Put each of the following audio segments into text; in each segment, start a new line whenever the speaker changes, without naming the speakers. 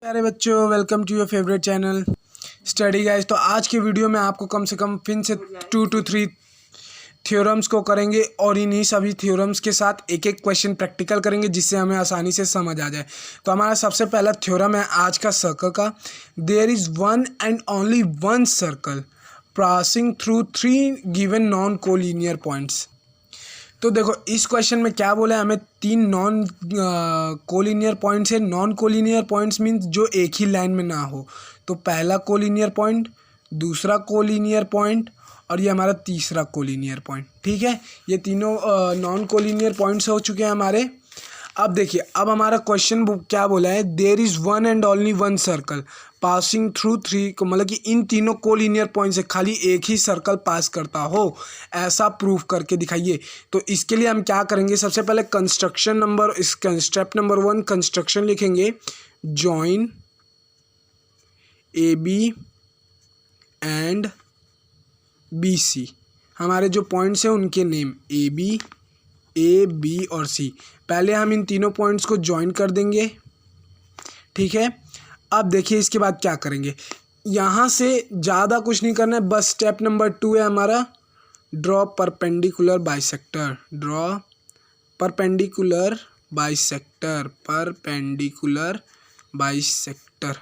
प्यारे बच्चों, welcome to your favourite channel study guys. तो आज के वीडियो में आपको कम से कम फिर से 2 to 3 थ्योरम्स को करेंगे और इन्हीं सभी थ्योरम्स के साथ एक एक क्वेश्चन प्रैक्टिकल करेंगे जिससे हमें आसानी से समझ आ जाए। तो हमारा सबसे पहला थ्योरम है आज का सर्कल का। There is one and only one circle passing through 3 given non collinear points. तो देखो इस क्वेश्चन में क्या बोला है, हमें 3 नॉन कोलिनियर पॉइंट्स है। नॉन कोलिनियर पॉइंट्स मीन्स जो एक ही लाइन में ना हो। तो पहला कोलिनियर पॉइंट, दूसरा कोलिनियर पॉइंट और ये हमारा तीसरा कोलिनियर पॉइंट। ठीक है, ये तीनों नॉन कोलिनियर पॉइंट्स हो चुके हैं हमारे। अब देखिए, अब हमारा क्वेश्चन क्या बोला है, there is one and only one circle passing through 3 को, मतलब कि इन तीनों कोलिनियर पॉइंट से खाली एक ही सर्कल पास करता हो, ऐसा प्रूफ करके दिखाइए। तो इसके लिए हम क्या करेंगे, सबसे पहले स्टेप नंबर 1 कंस्ट्रक्शन लिखेंगे। Join A B and B C, हमारे जो पॉइंट्स हैं उनके नेम ए बी और सी। पहले हम इन तीनों पॉइंट्स को ज्वाइन कर देंगे। ठीक है, अब देखिए इसके बाद क्या करेंगे, यहाँ से ज़्यादा कुछ नहीं करना है, बस स्टेप नंबर 2 है हमारा draw perpendicular bisector. Draw perpendicular bisector.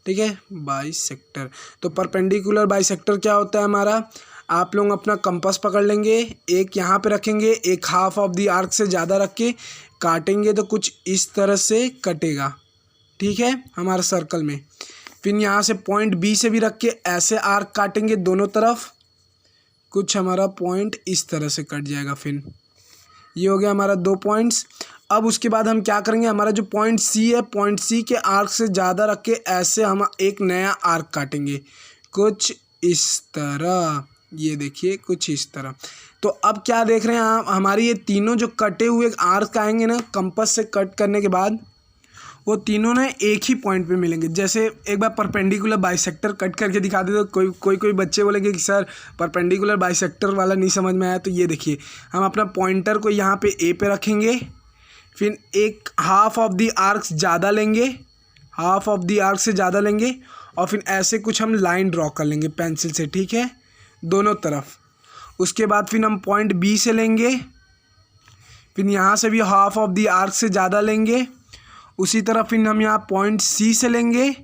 ठीक है, बाइसेक्टर। तो परपेंडिकुलर बाइसेक्टर क्या होता है हमारा, आप लोग अपना कंपास पकड़ लेंगे, एक यहाँ पे रखेंगे, एक हाफ ऑफ द आर्क से ज़्यादा रख के काटेंगे तो कुछ इस तरह से कटेगा। ठीक है, हमारा सर्कल में। फिर यहाँ से पॉइंट बी से भी रख के ऐसे आर्क काटेंगे दोनों तरफ, कुछ हमारा पॉइंट इस तरह से कट जाएगा। फिर ये हो गया हमारा 2 पॉइंट्स। अब उसके बाद हम क्या करेंगे, हमारा जो पॉइंट सी है, पॉइंट सी के आर्क से ज़्यादा रख के ऐसे हम एक नया आर्क काटेंगे कुछ इस तरह। ये देखिए कुछ इस तरह। तो अब क्या देख रहे हैं आप, हमारी ये तीनों जो कटे हुए आर्क आएंगे ना, कंपास से कट करने के बाद वो तीनों ना एक ही पॉइंट पे मिलेंगे। जैसे एक बार परपेंडिकुलर बाइसेक्टर कट करके दिखा दे तो कोई बच्चे बोलेंगे कि सर परपेंडिकुलर बाइसेक्टर वाला नहीं समझ में आया। तो ये देखिए, हम अपना पॉइंटर को यहाँ पे ए पे रखेंगे, फिर एक हाफ ऑफ द आर्क ज़्यादा लेंगे, हाफ ऑफ द आर्क से ज़्यादा लेंगे और फिर ऐसे कुछ हम लाइन ड्रॉ कर लेंगे पेंसिल से। ठीक है, दोनों तरफ। उसके बाद फिर हम पॉइंट बी से लेंगे, फिर यहाँ से भी हाफ ऑफ द आर्क से ज़्यादा लेंगे। उसी तरह फिर हम यहाँ पॉइंट सी से लेंगे,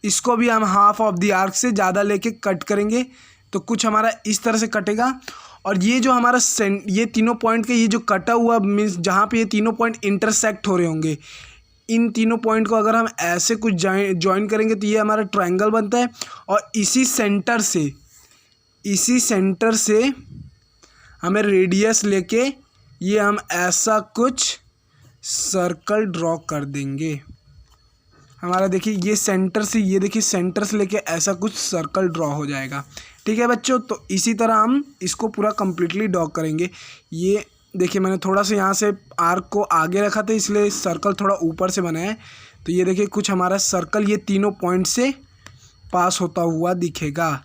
इसको भी हम हाफ ऑफ द आर्क से ज़्यादा लेके कट करेंगे तो कुछ हमारा इस तरह से कटेगा। और ये जो हमारा ये तीनों पॉइंट के ये जो कटा हुआ मीन्स जहाँ पे ये तीनों पॉइंट इंटरसेक्ट हो रहे होंगे, इन तीनों पॉइंट को अगर हम ऐसे कुछ ज्वाइन करेंगे तो ये हमारा ट्रायंगल बनता है। और इसी सेंटर से हमें रेडियस लेके ये हम ऐसा कुछ सर्कल ड्रॉ कर देंगे। हमारा देखिए ये सेंटर से, ये देखिए सेंटर से लेके ऐसा कुछ सर्कल ड्रॉ हो जाएगा। ठीक है बच्चों, तो इसी तरह हम इसको पूरा कम्प्लीटली ड्रॉ करेंगे। ये देखिए मैंने थोड़ा सा यहाँ से आर्क को आगे रखा था इसलिए सर्कल थोड़ा ऊपर से बना है। तो ये देखिए कुछ हमारा सर्कल ये तीनों पॉइंट से पास होता हुआ दिखेगा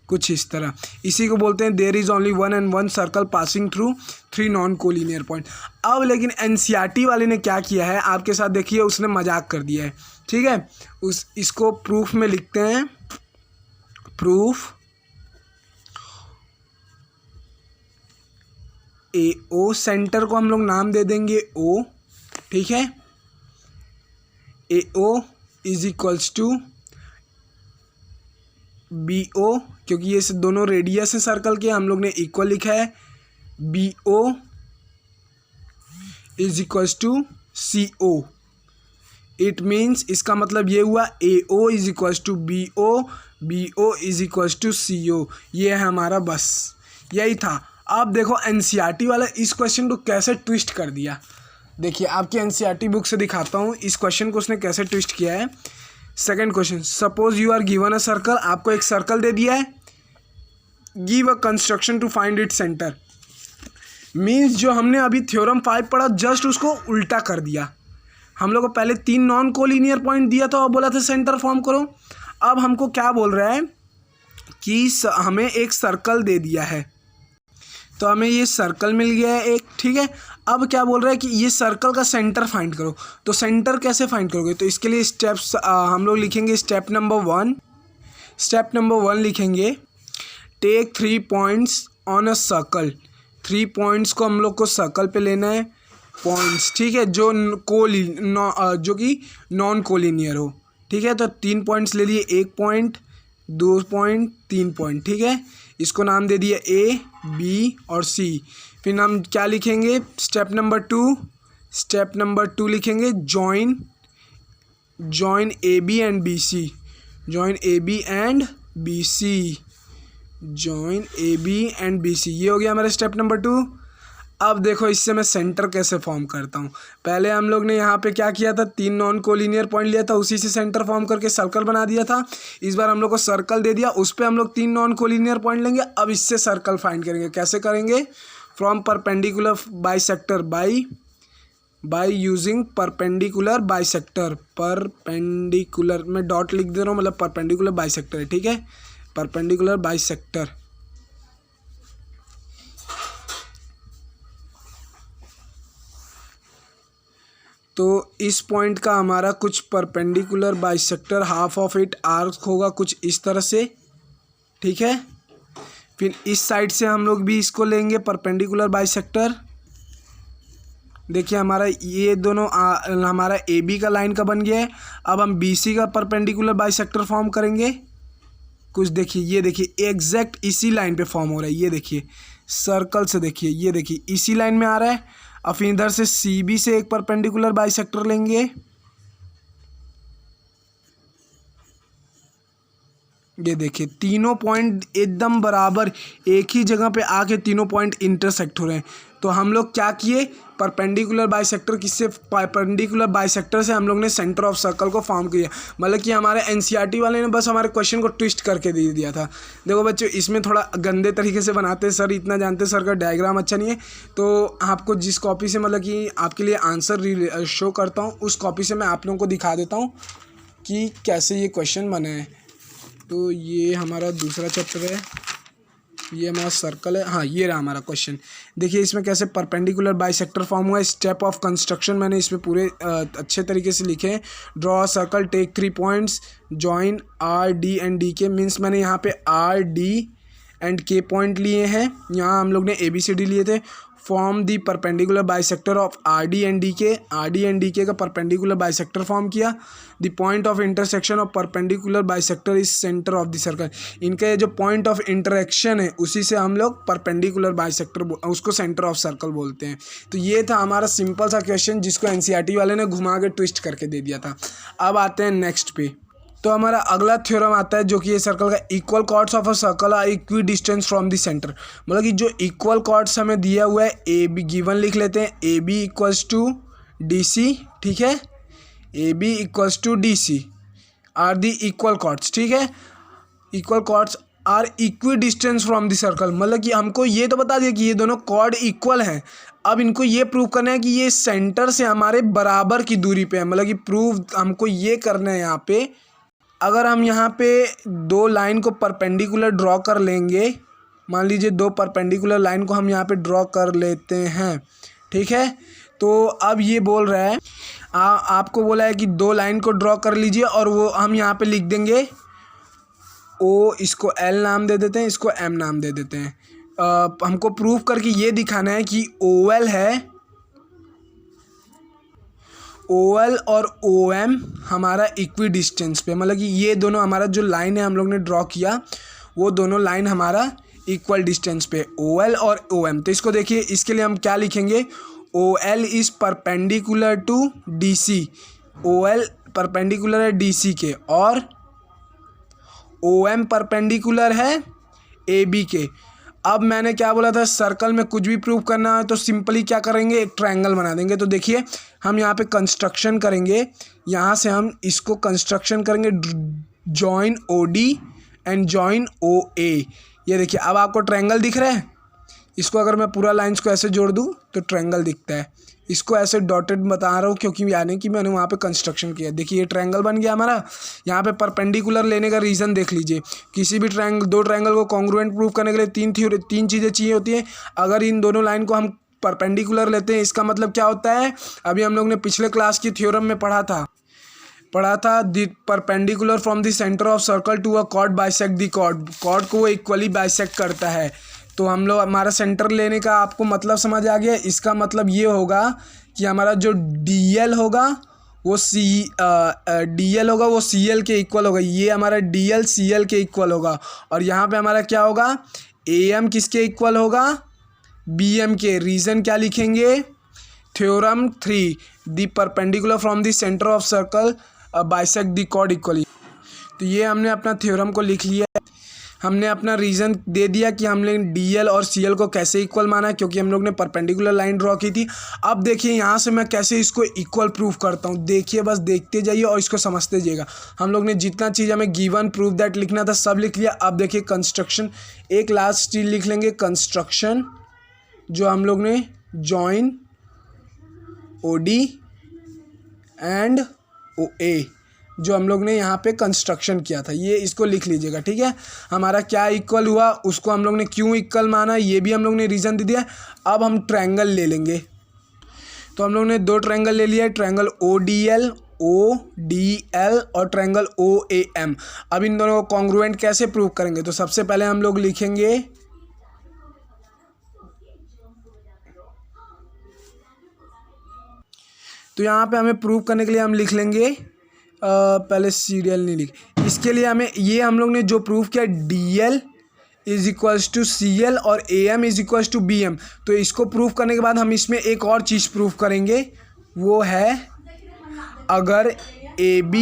कुछ इस तरह। इसी को बोलते हैं there is only one and one circle passing through 3 non collinear point. अब लेकिन एनसीईआरटी वाले ने क्या किया है आपके साथ, देखिए उसने मजाक कर दिया है। ठीक है, इसको प्रूफ में लिखते हैं, प्रूफ ए ओ, सेंटर को हम लोग नाम दे देंगे ओ। ठीक है, A O is equals to B O, क्योंकि ये दोनों रेडियस है सर्कल के, हम लोग ने इक्वल लिखा है। B O is equals to C O. It means इसका मतलब ये हुआ A O is equals to B O is equals to C O. ये है हमारा, बस यही था। अब देखो एनसीईआरटी वाला इस क्वेश्चन को कैसे ट्विस्ट कर दिया। देखिए आपकी एनसीईआरटी बुक से दिखाता हूँ इस क्वेश्चन को उसने कैसे ट्विस्ट किया है। Second question, suppose you are given a circle, आपको एक सर्कल दे दिया है, give a construction to find it centre. Means जो हमने अभी थ्योरम 5 पढ़ा जस्ट उसको उल्टा कर दिया। हम लोग को पहले 3 नॉन कोलिनियर पॉइंट दिया था और बोला था सेंटर फॉर्म करो। अब हमको क्या बोल रहा है कि हमें एक सर्कल दे दिया है, तो हमें ये सर्कल मिल गया है एक, ठीक है। अब क्या बोल रहा है कि ये सर्कल का सेंटर फाइंड करो। तो सेंटर कैसे फाइंड करोगे, तो इसके लिए स्टेप्स हम लोग लिखेंगे। स्टेप नंबर 1 लिखेंगे, take 3 points on a circle. 3 points को हम लोग को सर्कल पे लेना है, पॉइंट्स, ठीक है, जो कि नॉन कोलिनियर हो, ठीक है। तो 3 पॉइंट्स ले लिए, 1 पॉइंट, 2 पॉइंट, 3 पॉइंट, ठीक है। इसको नाम दे दिया ए, बी और सी। फिर हम क्या लिखेंगे, स्टेप नंबर 2 लिखेंगे, join A B and B C, ये हो गया हमारा स्टेप नंबर 2। अब देखो इससे मैं सेंटर कैसे फॉर्म करता हूँ। पहले हम लोग ने यहाँ पे क्या किया था, 3 नॉन कोलिनियर पॉइंट लिया था, उसी से सेंटर फॉर्म करके सर्कल बना दिया था। इस बार हम लोग को सर्कल दे दिया, उस पर हम लोग 3 नॉन कोलिनियर पॉइंट लेंगे। अब इससे सर्कल फाइंड करेंगे। कैसे करेंगे, from perpendicular bisector, by using perpendicular bisector, मैं डॉट लिख दे रहा हूँ, मतलब परपेंडिकुलर बाइसेक्टर है, ठीक है, परपेंडिकुलर बाइसेक्टर। तो इस पॉइंट का हमारा कुछ perpendicular bisector, half of it arc होगा कुछ इस तरह से, ठीक है। फिर इस साइड से हम लोग भी इसको लेंगे परपेंडिकुलर बाइसेक्टर। देखिए हमारा ये दोनों हमारा ए बी का लाइन का बन गया है। अब हम बी सी का परपेंडिकुलर बाइसेक्टर फॉर्म करेंगे कुछ। देखिए ये देखिए एग्जैक्ट इसी लाइन पे फॉर्म हो रहा है, ये देखिए सर्कल से, देखिए ये देखिए इसी लाइन में आ रहा है। अब फिर इधर से सी बी से एक परपेंडिकुलर बाइसेक्टर लेंगे, ये देखिए तीनों पॉइंट एकदम बराबर एक ही जगह पे आके तीनों पॉइंट इंटरसेक्ट हो रहे हैं। तो हम लोग क्या किए, परपेंडिकुलर बाइसेक्टर, किससे, परपेंडिकुलर बाइसेक्टर से हम लोग ने सेंटर ऑफ सर्कल को फॉर्म किया। मतलब कि हमारे एनसीईआरटी वाले ने बस हमारे क्वेश्चन को ट्विस्ट करके दे दिया था। देखो बच्चों, इसमें थोड़ा गंदे तरीके से बनाते हैं सर, इतना जानते हैं, सर का डायग्राम अच्छा नहीं है। तो आपको जिस कॉपी से मतलब कि आपके लिए आंसर शो करता हूँ, उस कॉपी से मैं आप लोगों को दिखा देता हूँ कि कैसे ये क्वेश्चन बने हैं। तो ये हमारा दूसरा चैप्टर है, ये हमारा सर्कल है। हाँ ये रहा हमारा क्वेश्चन। देखिए इसमें कैसे परपेंडिकुलर बाइसेक्टर फॉर्म हुआ है। स्टेप ऑफ कंस्ट्रक्शन मैंने इसमें पूरे अच्छे तरीके से लिखे हैं। Draw circle, take 3 points, join R D and D K, means मैंने यहाँ पे R D and K point लिए हैं। यहाँ हम लोग ने ए बी सी डी लिए थे। Form the perpendicular bisector of are D and D के का परपेंडिकुलर बाइसेक्टर फॉर्म किया। The point of intersection of perpendicular bisector is centre of the circle. इनका जो पॉइंट ऑफ इंटरेक्शन है उसी से हम लोग परपेंडिकुलर बाइसेक्टर उसको सेंटर ऑफ सर्कल बोलते हैं। तो ये था हमारा सिंपल सा क्वेश्चन जिसको एनसीईआरटी वाले ने घुमा के ट्विस्ट करके दे दिया था। अब आते हैं नेक्स्ट पे। तो हमारा अगला थ्योरम आता है जो कि ये सर्कल का equal chords of a circle are equi distance from the centre. मतलब कि जो इक्वल कॉर्ड्स हमें दिया हुआ है, ए बी गिवन लिख लेते हैं, A B equals to D C, ठीक है, A B equals to D C are the equal chords, ठीक है। Equal chords are equi distance from the circle, मतलब कि हमको ये तो बता दिया कि ये दोनों कॉर्ड इक्वल हैं। अब इनको ये प्रूव करना है कि ये सेंटर से हमारे बराबर की दूरी पे है। मतलब कि प्रूव हमको ये करना है यहाँ पे। अगर हम यहाँ पे 2 लाइन को परपेंडिकुलर ड्रॉ कर लेंगे, मान लीजिए 2 परपेंडिकुलर लाइन को हम यहाँ पे ड्रॉ कर लेते हैं, ठीक है। तो अब ये बोल रहा है आपको बोला है कि 2 लाइन को ड्रॉ कर लीजिए और वो हम यहाँ पे लिख देंगे ओ, इसको एल नाम दे देते हैं, इसको एम नाम दे देते हैं। हमको प्रूफ करके ये दिखाना है कि ओ एल है, ओ एल और ओ एम हमारा इक्वी डिस्टेंस पे, मतलब कि ये दोनों हमारा जो लाइन है हम लोग ने ड्रॉ किया वो दोनों लाइन हमारा इक्वल डिस्टेंस पे, ओ एल और ओ एम। तो इसको देखिए, इसके लिए हम क्या लिखेंगे, O L is perpendicular to D C, O L perpendicular है डी सी के, और ओ एम परपेंडिकुलर है ए बी के। अब मैंने क्या बोला था, सर्कल में कुछ भी प्रूव करना है तो सिंपली क्या करेंगे, एक ट्रायंगल बना देंगे। तो देखिए हम यहाँ पे कंस्ट्रक्शन करेंगे, यहाँ से हम इसको कंस्ट्रक्शन करेंगे, join O D and join O A. ये देखिए अब आपको ट्रायंगल दिख रहा है। इसको अगर मैं पूरा लाइंस को ऐसे जोड़ दूँ तो ट्रायंगल दिखता है, इसको ऐसे डॉटेड बता रहा हूँ क्योंकि यानी कि मैंने वहाँ पे कंस्ट्रक्शन किया। देखिए ये ट्रायंगल बन गया हमारा। यहाँ पे परपेंडिकुलर लेने का रीज़न देख लीजिए। किसी भी दो ट्रायंगल को कॉन्ग्रुएंट प्रूव करने के लिए तीन चीज़ें चाहिए होती हैं। अगर इन दोनों लाइन को हम परपेंडिकुलर लेते हैं, इसका मतलब क्या होता है, अभी हम लोग ने पिछले क्लास की थ्योरम में पढ़ा था the perpendicular from the centre of circle to a chord bisect the chord को वो इक्वली बाइसेक्ट करता है। तो हम लोग हमारा सेंटर लेने का आपको मतलब समझ आ गया। इसका मतलब ये होगा कि हमारा जो DL होगा वो DL होगा वो CL के इक्वल होगा। ये हमारा DL CL के इक्वल होगा। और यहाँ पे हमारा क्या होगा, AM किसके इक्वल होगा, BM के। रीज़न क्या लिखेंगे, theorem 3 the perpendicular from the centre of circle bisect the chord equally. तो ये हमने अपना थ्योरम को लिख लिया है। हमने अपना रीज़न दे दिया कि हमने DL और CL को कैसे इक्वल माना है, क्योंकि हम लोग ने परपेंडिकुलर लाइन ड्रॉ की थी। अब देखिए यहाँ से मैं कैसे इसको इक्वल प्रूव करता हूँ। देखिए बस देखते जाइए और इसको समझते जाइएगा। हम लोग ने जितना चीज़ हमें गिवन प्रूव दैट लिखना था सब लिख लिया। अब देखिए कंस्ट्रक्शन, एक लास्ट चीज़ लिख लेंगे, कंस्ट्रक्शन जो हम लोग ने जॉइन OD एंड OA जो हम लोग ने यहाँ पे कंस्ट्रक्शन किया था, ये इसको लिख लीजिएगा, ठीक है। हमारा क्या इक्वल हुआ, उसको हम लोग ने क्यों इक्वल माना, ये भी हम लोग ने रीज़न दे दिया। अब हम ट्रायंगल ले लेंगे। तो हम लोग ने दो ट्रायंगल ले लिया, ट्रायंगल ODL और ट्रायंगल OAM। अब इन दोनों को कॉन्ग्रुएंट कैसे प्रूव करेंगे, तो सबसे पहले हम लोग लिखेंगे तो यहाँ पे हमें प्रूव करने के लिए हम लिख लेंगे पहले सीरियल नहीं लिख, इसके लिए हमें ये हम लोग ने जो प्रूव किया DL is equals to CL और AM is equals to BM। तो इसको प्रूव करने के बाद हम इसमें एक और चीज़ प्रूव करेंगे, वो है अगर AB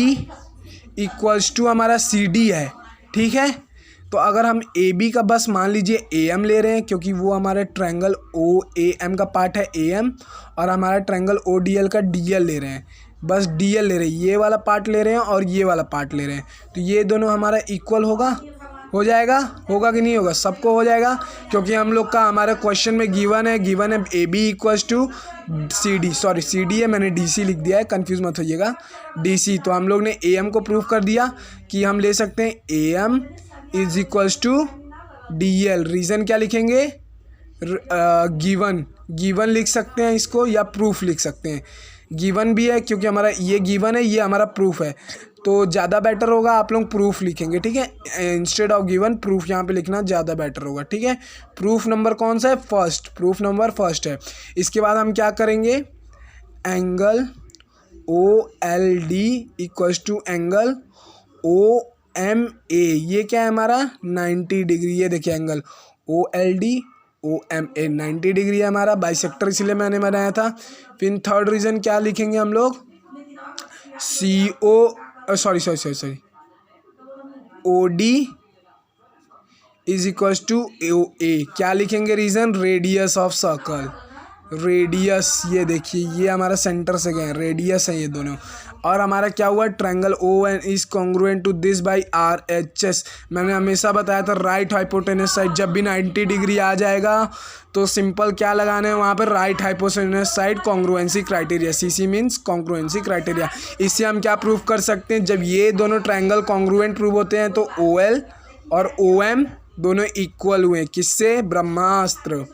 इक्वल्स टू हमारा CD है, ठीक है। तो अगर हम AB का बस मान लीजिए AM ले रहे हैं, क्योंकि वो हमारे ट्रायंगल OAM का पार्ट है AM, और हमारा ट्रायंगल ODL का DL ले रहे हैं, बस DL ले रहे हैं, ये वाला पार्ट ले रहे हैं और ये वाला पार्ट ले रहे हैं। तो ये दोनों हमारा इक्वल हो जाएगा कि नहीं होगा, सबको हो जाएगा, क्योंकि हम लोग का हमारे क्वेश्चन में गिवन है AB इक्वल्स टू CD है, मैंने DC लिख दिया है, कंफ्यूज मत होइएगा, DC। तो हम लोग ने AM को प्रूव कर दिया कि हम ले सकते हैं AM is equals to DL। Reason क्या लिखेंगे, गिवन लिख सकते हैं इसको, या प्रूफ लिख सकते हैं। गिवन भी है क्योंकि हमारा ये गिवन है, ये हमारा प्रूफ है, तो ज़्यादा बेटर होगा आप लोग प्रूफ लिखेंगे, ठीक है। इंस्टेड ऑफ गिवन प्रूफ यहाँ पे लिखना ज़्यादा बेटर होगा, ठीक है। प्रूफ नंबर कौन सा है, प्रूफ नंबर फर्स्ट है। इसके बाद हम क्या करेंगे, angle OLD equals to angle OMA, ये क्या है हमारा 90 डिग्री। ये देखिए एंगल OLD OMA 90 डिग्री है हमारा, बाइसेक्टर इसलिए मैंने बनाया था। फिर थर्ड रीज़न क्या लिखेंगे हम लोग, OD is equals to OA। क्या लिखेंगे reason, radius of circle, radius, ये देखिए ये हमारा सेंटर से गए, रेडियस है ये दोनों। और हमारा क्या हुआ, triangle ON is congruent to this by RHS। मैंने हमेशा बताया था राइट हाइपोटेनस साइड जब भी 90 डिग्री आ जाएगा तो सिंपल क्या लगाना है वहाँ पर, right hypotenuse side congruency criteria, CC means congruency criteria. इससे हम क्या प्रूव कर सकते हैं, जब ये दोनों ट्रायंगल कॉन्ग्रुएंट प्रूव होते हैं तो OL और OM दोनों इक्वल हुए, किससे, ब्रह्मास्त्र,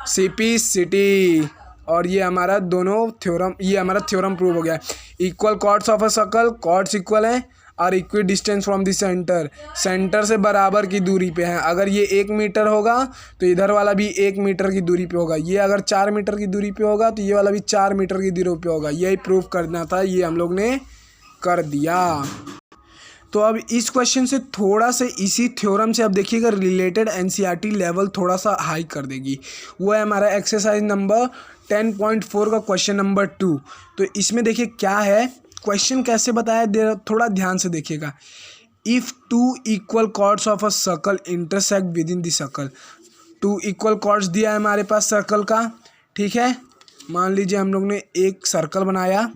CP सिटी। और ये हमारा दोनों थ्योरम, ये हमारा थ्योरम प्रूव हो गया। Equal chords of a circle, chords equal हैं और equi distance from the centre से बराबर की दूरी पे है। अगर ये 1 मीटर होगा तो इधर वाला भी 1 मीटर की दूरी पे होगा, ये अगर 4 मीटर की दूरी पे होगा तो ये वाला भी 4 मीटर की दूरी पे होगा। यही प्रूव करना था, ये हम लोग ने कर दिया। तो अब इस क्वेश्चन से थोड़ा से इसी थ्योरम से अब देखिएगा रिलेटेड NCERT लेवल थोड़ा सा हाई कर देगी। वो है हमारा एक्सरसाइज नंबर 10.4 का क्वेश्चन नंबर 2। तो इसमें देखिए क्या है, क्वेश्चन कैसे बताया, थोड़ा ध्यान से देखिएगा। If 2 equal chords of a circle intersect within the circle, 2 equal chords दिया है हमारे पास सर्कल का, ठीक है। मान लीजिए हम लोग ने एक सर्कल बनाया,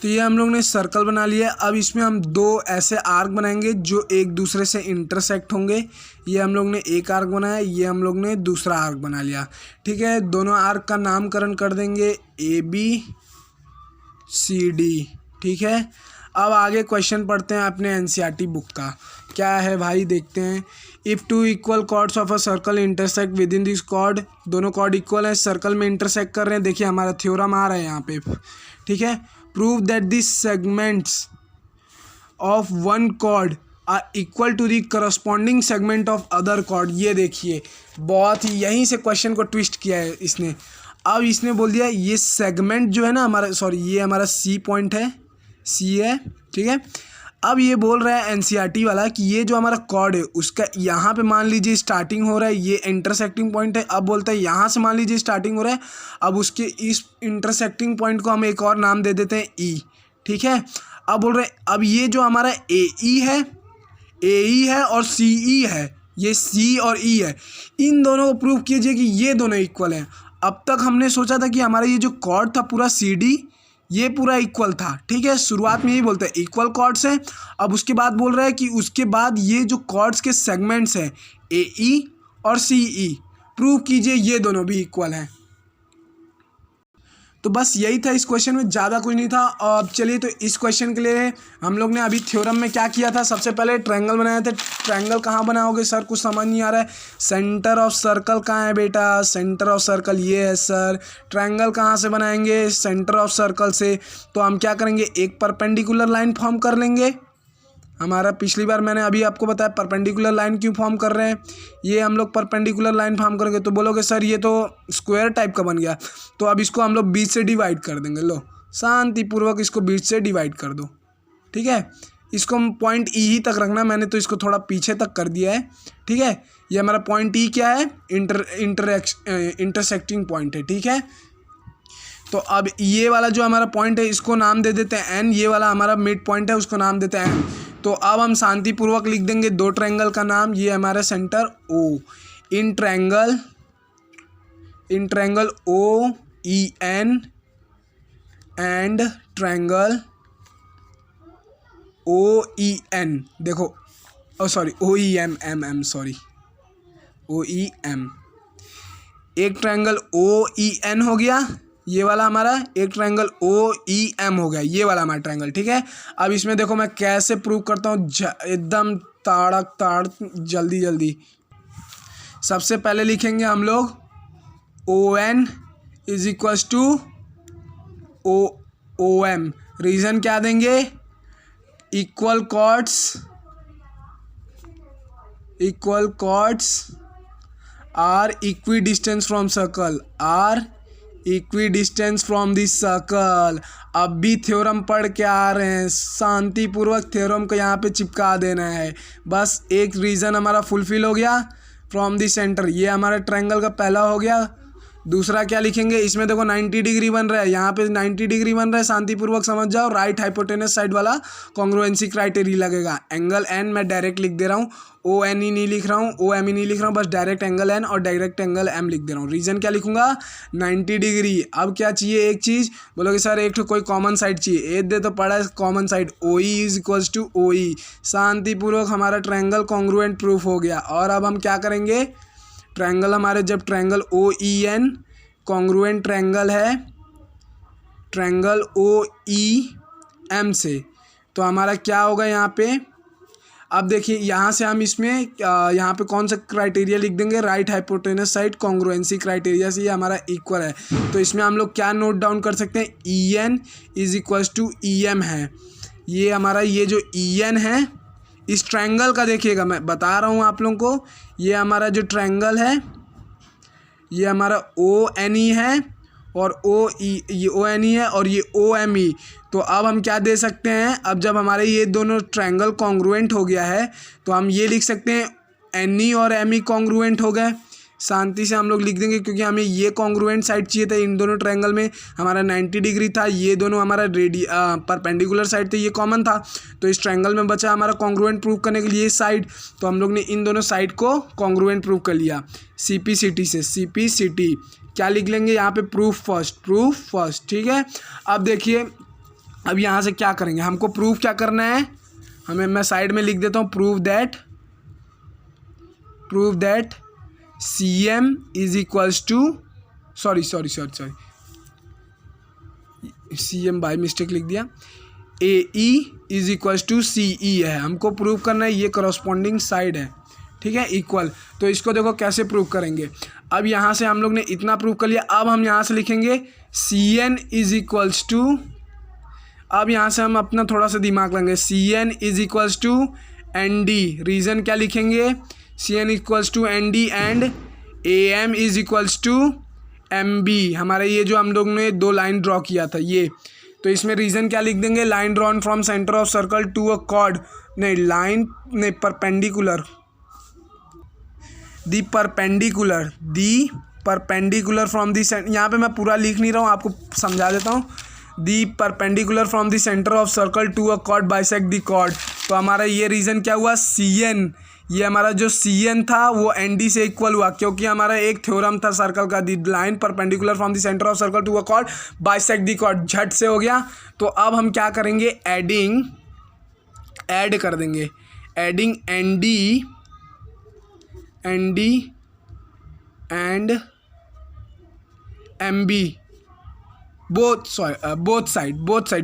तो ये हम लोग ने सर्कल बना लिया। अब इसमें हम दो ऐसे आर्क बनाएंगे जो एक दूसरे से इंटरसेक्ट होंगे। ये हम लोग ने एक आर्क बनाया, ये हम लोग ने दूसरा आर्क बना लिया। ठीक है, दोनों आर्क का नामकरण कर देंगे ABCD। ठीक है, अब आगे क्वेश्चन पढ़ते हैं अपने NCERT बुक का। क्या है भाई, देखते हैं। If two equal chords of a circle intersect within this chord, दोनों कॉर्ड इक्वल है, सर्कल में इंटरसेक्ट कर रहे हैं। देखिए हमारा थ्योरम आ रहा है यहाँ पे। ठीक है, prove that this segments of one chord are equal to the corresponding segment of other chord. ये देखिए बहुत ही यहीं से क्वेश्चन को ट्विस्ट किया है इसने। अब इसने बोल दिया ये सेगमेंट जो है ना हमारा, सॉरी ये हमारा C पॉइंट है, C है। ठीक है, अब ये बोल रहा है NCERT वाला कि ये जो हमारा कॉर्ड है उसका यहाँ पे मान लीजिए स्टार्टिंग हो रहा है, ये इंटरसेक्टिंग पॉइंट है। अब बोलता है यहाँ से मान लीजिए स्टार्टिंग हो रहा है, अब उसके इस इंटरसेक्टिंग पॉइंट को हम एक और नाम दे देते हैं E। ठीक है, अब बोल रहे हैं अब ये जो हमारा AE है और CE है, ये C और E है, इन दोनों को प्रूव कीजिए कि ये दोनों इक्वल हैं। अब तक हमने सोचा था कि हमारा ये जो कॉर्ड था पूरा CD ये पूरा इक्वल था। ठीक है, शुरुआत में यही बोलते हैं इक्वल कॉर्ड्स हैं। अब उसके बाद बोल रहा है कि उसके बाद ये जो कॉर्ड्स के सेगमेंट्स हैं AE और CE, प्रूव कीजिए ये दोनों भी इक्वल हैं। तो बस यही था इस क्वेश्चन में, ज़्यादा कुछ नहीं था। अब चलिए, तो इस क्वेश्चन के लिए हम लोग ने अभी थ्योरम में क्या किया था, सबसे पहले ट्रायंगल बनाए थे। ट्रायंगल कहाँ बनाओगे सर, कुछ समझ नहीं आ रहा है। सेंटर ऑफ सर्कल कहाँ है बेटा, सेंटर ऑफ सर्कल ये है सर। ट्रायंगल कहाँ से बनाएंगे, सेंटर ऑफ सर्कल से। तो हम क्या करेंगे, एक परपेंडिकुलर लाइन फॉर्म कर लेंगे। हमारा पिछली बार मैंने अभी आपको बताया परपेंडिकुलर लाइन क्यों फॉर्म कर रहे हैं। ये हम लोग परपेंडिकुलर लाइन फॉर्म करेंगे तो बोलोगे सर ये तो स्क्वायर टाइप का बन गया, तो अब इसको हम लोग बीच से डिवाइड कर देंगे। लो शांतिपूर्वक इसको बीच से डिवाइड कर दो। ठीक है, इसको हम पॉइंट E ही तक रखना, मैंने तो इसको थोड़ा पीछे तक कर दिया है। ठीक है, ये हमारा पॉइंट E क्या है, इंटरसेक्टिंग पॉइंट है। ठीक है, तो अब ये वाला जो हमारा पॉइंट है इसको नाम दे देते हैं N। ये वाला हमारा मिड पॉइंट है उसको नाम देते हैं N। तो अब हम शांतिपूर्वक लिख देंगे दो ट्रायंगल का नाम। ये हमारा centre O, in triangle OEN and triangle OEN। देखो सॉरी OEM, सॉरी OEM। एक ट्रायंगल OEN हो गया ये वाला हमारा, एक ट्रायंगल OEM हो गया ये वाला हमारा ट्रायंगल। ठीक है, अब इसमें देखो मैं कैसे प्रूव करता हूँ, एकदम ताड़ जल्दी। सबसे पहले लिखेंगे हम लोग ON is equals to OM। Reason क्या देंगे, equal chords are equi distance from circle, equidistance from this circle. अब भी थ्योरम पढ़ के आ रहे हैं, शांतिपूर्वक थ्योरम को यहाँ पे चिपका देना है। बस एक रीज़न हमारा फुलफिल हो गया, फ्रॉम द सेंटर। ये हमारा ट्रायंगल का पहला हो गया। दूसरा क्या लिखेंगे, इसमें देखो 90 डिग्री बन रहा है, यहाँ पे 90 डिग्री बन रहा है, शांतिपूर्वक समझ जाओ। राइट हाइपोटेनस साइड वाला कॉन्ग्रुएंसी क्राइटेरिया लगेगा। एंगल N मैं डायरेक्ट लिख दे रहा हूँ, ONE नहीं लिख रहा हूँ, OME नहीं लिख रहा हूँ, बस डायरेक्ट एंगल N और डायरेक्ट एंगल M लिख दे रहा हूँ। रीजन क्या लिखूंगा, 90 डिग्री। अब क्या चाहिए, एक चीज़ बोलोगे सर एक तो कोई कॉमन साइड चाहिए, एक दे तो पड़ा है common side, OE is equals to OE। शांतिपूर्वक हमारा ट्रायंगल कॉन्ग्रुएंट प्रूफ हो गया। और अब हम क्या करेंगे, ट्रायंगल हमारे जब ट्रायंगल OEN कॉन्ग्रुएंट ट्रायंगल है ट्रायंगल OEM से, तो हमारा क्या होगा यहाँ पे। अब देखिए यहाँ से हम इसमें यहाँ पे कौन सा क्राइटेरिया लिख देंगे, right hypotenuse side congruency criteria से ये हमारा इक्वल है। तो इसमें हम लोग क्या नोट डाउन कर सकते हैं, EN is equals to EM है। ये हमारा ये जो EN है इस ट्रायंगल का, देखिएगा मैं बता रहा हूँ आप लोगों को, ये हमारा जो ट्रायंगल है ये हमारा ONE है और ये ONE है और ये OME। तो अब हम क्या दे सकते हैं, अब जब हमारे ये दोनों ट्रायंगल कॉन्ग्रुएंट हो गया है तो हम ये लिख सकते हैं NE और ME कॉन्ग्रुएंट हो गए। शांति से हम लोग लिख देंगे क्योंकि हमें ये कॉन्ग्रुएंट साइड चाहिए था। इन दोनों ट्रायंगल में हमारा 90 डिग्री था, ये दोनों हमारा परपेंडिकुलर साइड थे, ये कॉमन था। तो इस ट्रायंगल में बचा हमारा कॉन्ग्रुएंट प्रूव करने के लिए साइड, तो हम लोग ने इन दोनों साइड को कॉन्ग्रुएंट प्रूव कर लिया CPCT से। CPCT क्या लिख लेंगे यहाँ पे, प्रूफ फर्स्ट। ठीक है, अब देखिए अब यहाँ से क्या करेंगे, हमको प्रूफ क्या करना है, मैं साइड में लिख देता हूँ, proof that CM is equals to sorry CM by mistake लिख दिया, AE is equals to CE है, हमको प्रूव करना है, ये करस्पॉन्डिंग साइड है, ठीक है, इक्वल। तो इसको देखो कैसे प्रूव करेंगे। अब यहाँ से हम लोग ने इतना प्रूव कर लिया, अब हम यहाँ से लिखेंगे CN इज इक्वल्स टू, अब यहाँ से हम अपना थोड़ा सा दिमाग लगाएंगे, CN is equals to ND, reason क्या लिखेंगे, CN equals to ND and AM is equals to MB, हमारा ये जो हम लोग ने दो लाइन ड्रॉ किया था ये, तो इसमें रीज़न क्या लिख देंगे, line drawn from centre of circle to a chord, नहीं perpendicular, the perpendicular from the, यहाँ पे मैं पूरा लिख नहीं रहा हूँ, आपको समझा देता हूँ, the perpendicular from the centre of circle to a chord bisect the chord. तो हमारा ये रीज़न क्या हुआ, CN, ये हमारा जो CN था वो ND से इक्वल हुआ, क्योंकि हमारा एक थ्योरम था सर्कल का, the line perpendicular from the centre of circle to a chord bisect the chord, झट से हो गया। तो अब हम क्या करेंगे, ऐड कर देंगे, adding ND and MB both side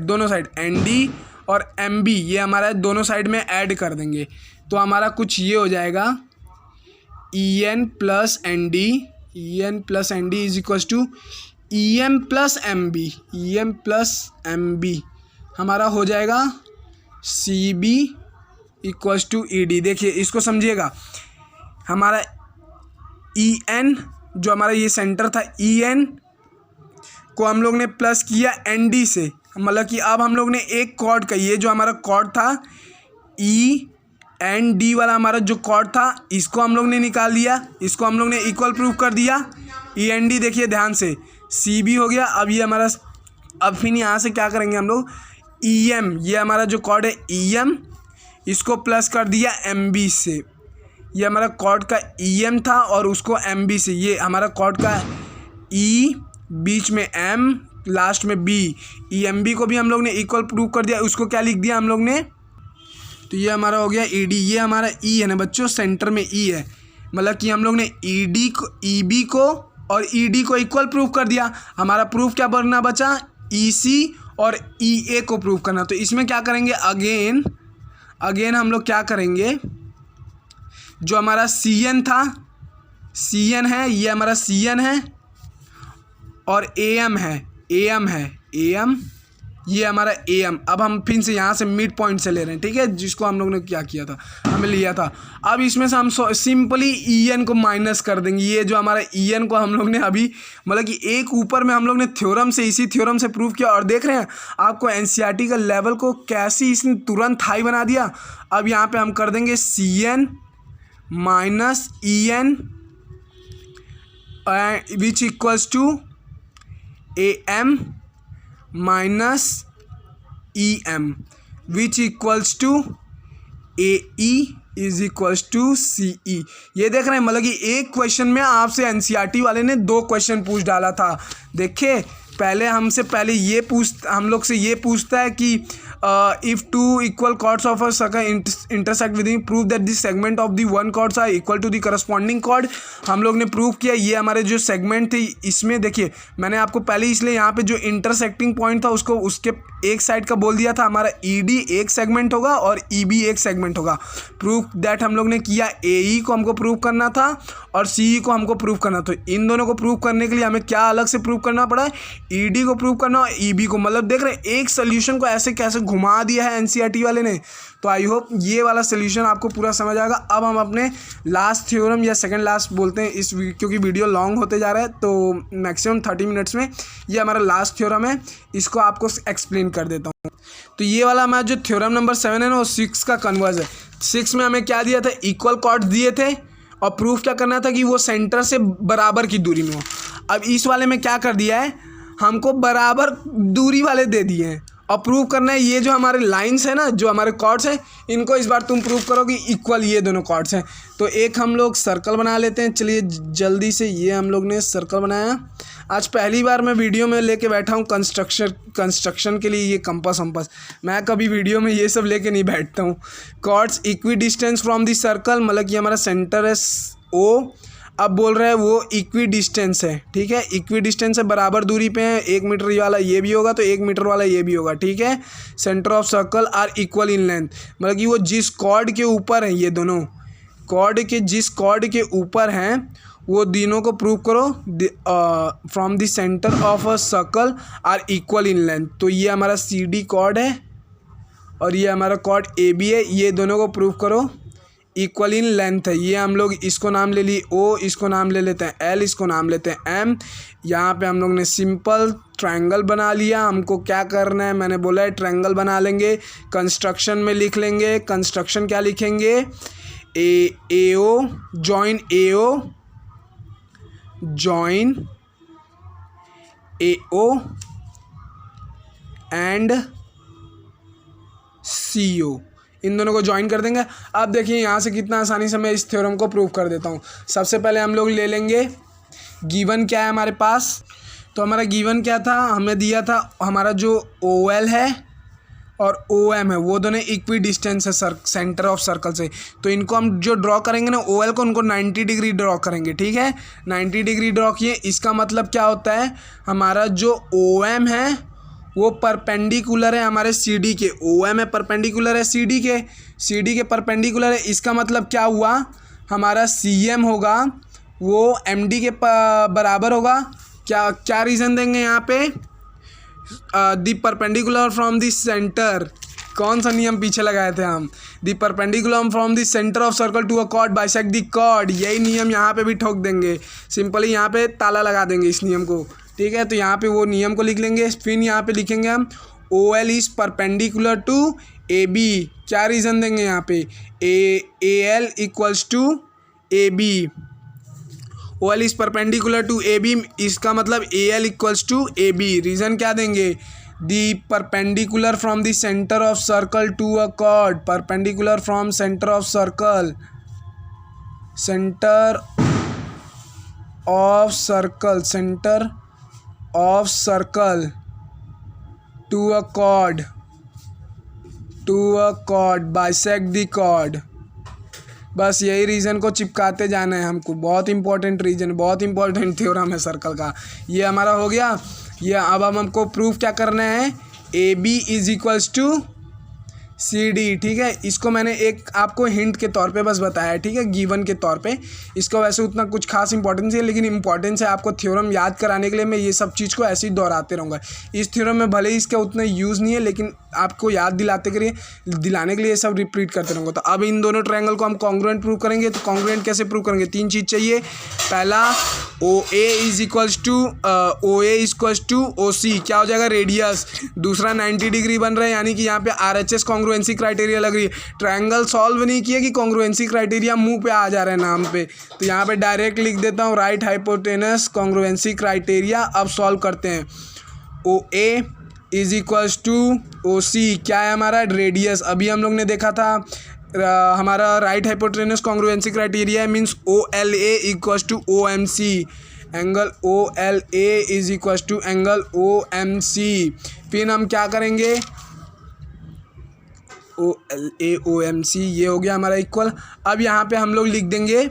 दोनों साइड, ND और MB ये हमारा दोनों साइड में ऐड कर देंगे। तो हमारा कुछ ये हो जाएगा, EN plus ND is equal to EM plus MB, हमारा हो जाएगा CB इक्वल टू ED। देखिए इसको समझिएगा, हमारा EN जो हमारा ये सेंटर था, EN को हम लोग ने प्लस किया ND से, मतलब कि अब हम लोग ने एक कॉर्ड का, ये जो हमारा कॉर्ड था END वाला हमारा जो कॉर्ड था, इसको हम लोग ने निकाल दिया, इसको हम लोग ने इक्वल प्रूफ कर दिया, END देखिए ध्यान से, CB हो गया। अब ये हमारा, अब फिर यहाँ से क्या करेंगे हम लोग, EM, ये हमारा जो कॉर्ड है EM, इसको प्लस कर दिया MB से, ये हमारा कॉर्ड का EM था और उसको MB से, ये हमारा कॉर्ड का E बीच में M लास्ट में B, EMB को भी हम लोग ने इक्वल प्रूव कर दिया, उसको क्या लिख दिया हम लोग ने, तो ये हमारा हो गया ED, ये हमारा E है ना बच्चों, सेंटर में E है, मतलब कि हम लोग ने ED को, EB को और ED को इक्वल प्रूव कर दिया। हमारा प्रूफ क्या बनना बचा, EC और EA को प्रूव करना। तो इसमें क्या करेंगे, अगेन हम लोग क्या करेंगे, जो हमारा CN था, CN है, ये हमारा CN है और AM है, ये हमारा AM। अब हम फिर से यहाँ से मिड पॉइंट से ले रहे हैं, ठीक है, जिसको हम लोग ने क्या किया था, हमें लिया था। अब इसमें से हम सिंपली EN को माइनस कर देंगे, ये जो हमारा EN को हम लोग ने अभी, मतलब कि एक ऊपर में हम लोग ने थ्योरम से, इसी थ्योरम से प्रूव किया, और देख रहे हैं आपको NCERT का लेवल को कैसे इसने तुरंत हाई बना दिया। अब यहाँ पर हम कर देंगे CN minus EN which equals to AM minus EM which equals to AE is equals to CE। ये देख रहे हैं, मतलब कि एक क्वेश्चन में आपसे NCERT वाले ने 2 क्वेश्चन पूछ डाला था। देखिए पहले ये हम लोग से ये पूछता है कि if two equal chords of a circle intersect within, prove that the segment of the one chords are equal to the corresponding chord. हम लोग ने प्रूव किया, ये हमारे जो सेगमेंट थे, इसमें देखिए मैंने आपको पहले इसलिए यहाँ पे जो इंटरसेक्टिंग पॉइंट था उसको उसके एक साइड का बोल दिया था, हमारा ED एक सेगमेंट होगा और EB एक सेगमेंट होगा। प्रूफ दैट हम लोग ने किया, AE को हमको प्रूव करना था और CE को हमको प्रूव करना। तो इन दोनों को प्रूव करने के लिए हमें क्या अलग से प्रूव करना पड़ा, ED को प्रूव करना और EB को। मतलब देख रहे हैं एक सोल्यूशन को ऐसे कैसे घुमा दिया है NCERT वाले ने। तो आई होप ये वाला सोल्यूशन आपको पूरा समझ आएगा। अब हम अपने लास्ट थ्योरम या सेकंड लास्ट बोलते हैं इस क्योंकि वीडियो लॉन्ग होते जा रहा है, तो मैक्सिमम 30 मिनट्स में ये हमारा लास्ट थ्योरम है, इसको आपको एक्सप्लेन कर देता हूँ। तो ये वाला हमारा जो थ्योरम नंबर 7 है ना, वो 6 का कन्वर्स है। 6 में हमें क्या दिया था, इक्वल कॉर्ड्स दिए थे और प्रूफ क्या करना था कि वो सेंटर से बराबर की दूरी में हो। अब इस वाले में क्या कर दिया है, हमको बराबर दूरी वाले दे दिए हैं और प्रूव करना है ये जो हमारे लाइंस है ना, जो हमारे कॉर्ड्स हैं, इनको इस बार तुम प्रूव करो कि इक्वल ये दोनों कॉर्ड्स हैं। तो एक हम लोग सर्कल बना लेते हैं। चलिए जल्दी से, ये हम लोग ने सर्कल बनाया। आज पहली बार मैं वीडियो में लेके बैठा हूँ कंस्ट्रक्शन के लिए ये कंपास वम्पास। मैं कभी वीडियो में ये सब लेके नहीं बैठता हूँ। Chords equi distance from the circle, मतलब कि हमारा सेंटर है ओ। अब बोल रहे हैं वो इक्वी डिस्टेंस है, ठीक है, इक्वी डिस्टेंस है, बराबर दूरी पे है। 1 मीटर वाला ये भी होगा तो 1 मीटर वाला ये भी होगा, ठीक है। Centre of circle are equal in length, मतलब कि वो जिस कॉर्ड के ऊपर है, ये दोनों कॉर्ड के जिस कॉर्ड के ऊपर हैं वो तीनों को प्रूव करो from the centre of a circle are equal in length. तो ये हमारा सी डी कॉर्ड है और ये हमारा कॉर्ड ए बी है, ये दोनों को प्रूव करो इक्वल इन लेंथ है। ये हम लोग इसको नाम ले ली ओ, इसको नाम ले लेते हैं एल, इसको नाम लेते हैं एम। यहाँ पे हम लोग ने सिंपल ट्रायंगल बना लिया। हमको क्या करना है, मैंने बोला है ट्रायंगल बना लेंगे, कंस्ट्रक्शन में लिख लेंगे। कंस्ट्रक्शन क्या लिखेंगे, A O join A O, join A O and C O, इन दोनों को ज्वाइन कर देंगे। अब देखिए यहाँ से कितना आसानी से मैं इस थ्योरम को प्रूव कर देता हूँ। सबसे पहले हम लोग ले लेंगे गिवन क्या है हमारे पास। तो हमारा गिवन क्या था, हमें दिया था हमारा जो ओ एल है और ओ एम है वो दोनों इक्वी डिस्टेंस है सेंटर ऑफ सर्कल से। तो इनको हम जो ड्रॉ करेंगे ना, ओ एल को उनको 90 डिग्री ड्रॉ करेंगे, ठीक है। 90 डिग्री ड्रॉ किए, इसका मतलब क्या होता है, हमारा जो ओ एम है वो परपेंडिकुलर है हमारे सी डी के। ओ एम है परपेंडिकुलर है सी डी के परपेंडिकुलर है। इसका मतलब क्या हुआ, हमारा सी एम होगा वो एम डी के बराबर होगा। क्या रीज़न देंगे यहाँ पे, the perpendicular from the centre, कौन सा नियम पीछे लगाए थे हम, the perpendicular from the centre of circle to a chord bisect the chord. यही नियम यहाँ पे भी ठोक देंगे, सिंपली यहाँ पे ताला लगा देंगे इस नियम को, ठीक है। तो यहाँ पे वो नियम को लिख लेंगे। फिर यहाँ पे लिखेंगे हम O L is perpendicular to A B. क्या रीज़न देंगे यहाँ पे, A L equals to A B, O L is perpendicular to A B, इसका मतलब A L equals to A B. Reason क्या देंगे, the perpendicular from the centre of circle to a chord, perpendicular from centre of circle, centre of circle, centre of circle to a chord bisect the chord. बस यही reason को चिपकाते जाना है हमको। बहुत important reason, बहुत इंपॉर्टेंट थ्योरम है circle का। ये हमारा हो गया। ये अब हमको प्रूफ क्या करना है, A B is equals to C D, ठीक है। इसको मैंने एक आपको हिंट के तौर पे बस बताया है, ठीक है, गिवन के तौर पे। इसको वैसे उतना कुछ खास इंपॉर्टेंस है, लेकिन इंपॉर्टेंस है आपको थ्योरम याद कराने के लिए। मैं ये सब चीज़ को ऐसे ही दोहराते रहूँगा। इस थ्योरम में भले ही इसका उतना यूज़ नहीं है, लेकिन आपको याद दिलाने के लिए ये सब रिपीट करते रहूँगा। तो अब इन दोनों ट्रायंगल को हम कॉन्ग्रुएंट प्रूव करेंगे। तो कॉन्ग्रुएंट कैसे प्रूव करेंगे, 3 चीज़ चाहिए। पहला, ओ ए इज इक्वल्स टू ओ सी, क्या हो जाएगा, रेडियस। दूसरा 90 डिग्री बन रहा है, यानी कि यहाँ पे RHS कॉन्ग्रुएंसी क्राइटेरिया लग रही है। ट्रायंगल सॉल्व नहीं किया कि कॉन्ग्रुएंसी क्राइटेरिया मुंह पे आ जा रहा है नाम पे। तो यहाँ पे डायरेक्ट लिख देता हूँ, राइट हाइपोटेनस कॉन्ग्रुएंसी क्राइटेरिया। अब सॉल्व करते हैं। ओ ए इज इक्वल्स टू ओ सी, क्या है हमारा, रेडियस। अभी हम लोग ने देखा था हमारा right hypotenuse congruency criteria means O L A equals to O M C, angle O L A is equals to angle O M C. फिर हम क्या करेंगे, ओ एल ए ओ एम सी, ये हो गया हमारा इक्वल। अब यहाँ पे हम लोग लिख देंगे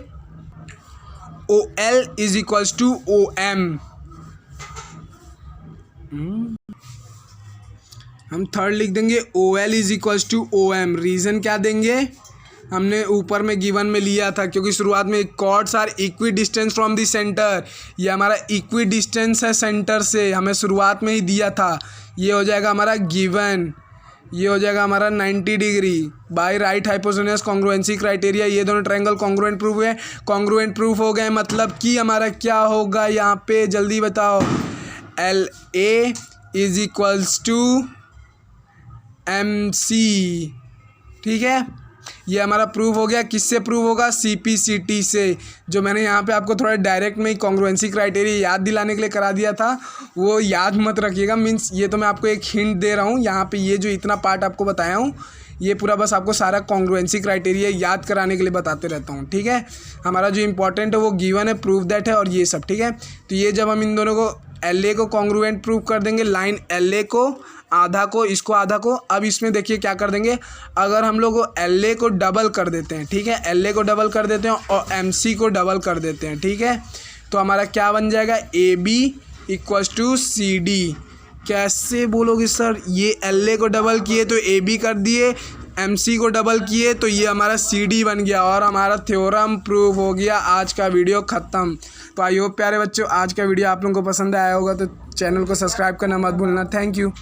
O L is equals to O M. हम थर्ड लिख देंगे O L is equals to O M. Reason क्या देंगे, हमने ऊपर में गिवन में लिया था, क्योंकि शुरुआत में chords are equi distance from the centre. ये हमारा इक्वी डिस्टेंस है सेंटर से, हमें शुरुआत में ही दिया था। ये हो जाएगा हमारा गिवन, ये हो जाएगा हमारा 90 degree by right hypotenuse congruency criteria. ये दोनों ट्रायंगल कॉन्ग्रुएंट प्रूफ हुए। कॉन्ग्रुएंट प्रूफ हो गए, मतलब कि हमारा क्या होगा यहाँ पे, जल्दी बताओ, L A is equals to M C, ठीक है। ये हमारा प्रूव हो गया। किससे प्रूव होगा? CPCT से। जो मैंने यहाँ पे आपको थोड़ा डायरेक्ट में ही कॉन्ग्रुएंसी क्राइटेरिया याद दिलाने के लिए करा दिया था, वो याद मत रखिएगा। मीन्स ये तो मैं आपको एक हिंट दे रहा हूँ। यहाँ पे ये जो इतना पार्ट आपको बताया हूँ, ये पूरा बस आपको सारा कॉन्ग्रुएंसी क्राइटेरिया याद कराने के लिए बताते रहता हूँ, ठीक है। हमारा जो इंपॉर्टेंट है वो गिवन है, प्रूव दैट है और ये सब, ठीक है। तो ये जब हम इन दोनों को LA को कॉन्ग्रुएंट प्रूव कर देंगे, लाइन LA को आधा को, इसको आधा को। अब इसमें देखिए क्या कर देंगे, अगर हम लोग LA को डबल कर देते हैं, ठीक है, LA को डबल कर देते हैं और MC को डबल कर देते हैं, ठीक है, तो हमारा क्या बन जाएगा? AB = CD। कैसे बोलोगे सर? ये LA को डबल किए तो AB कर दिए, MC को डबल किए तो ये हमारा CD बन गया और हमारा थ्योरम प्रूव हो गया। आज का वीडियो ख़त्म। तो आई होप प्यारे बच्चों आज का वीडियो आप लोगों को पसंद आया होगा, तो चैनल को सब्सक्राइब करना मत भूलना। Thank you.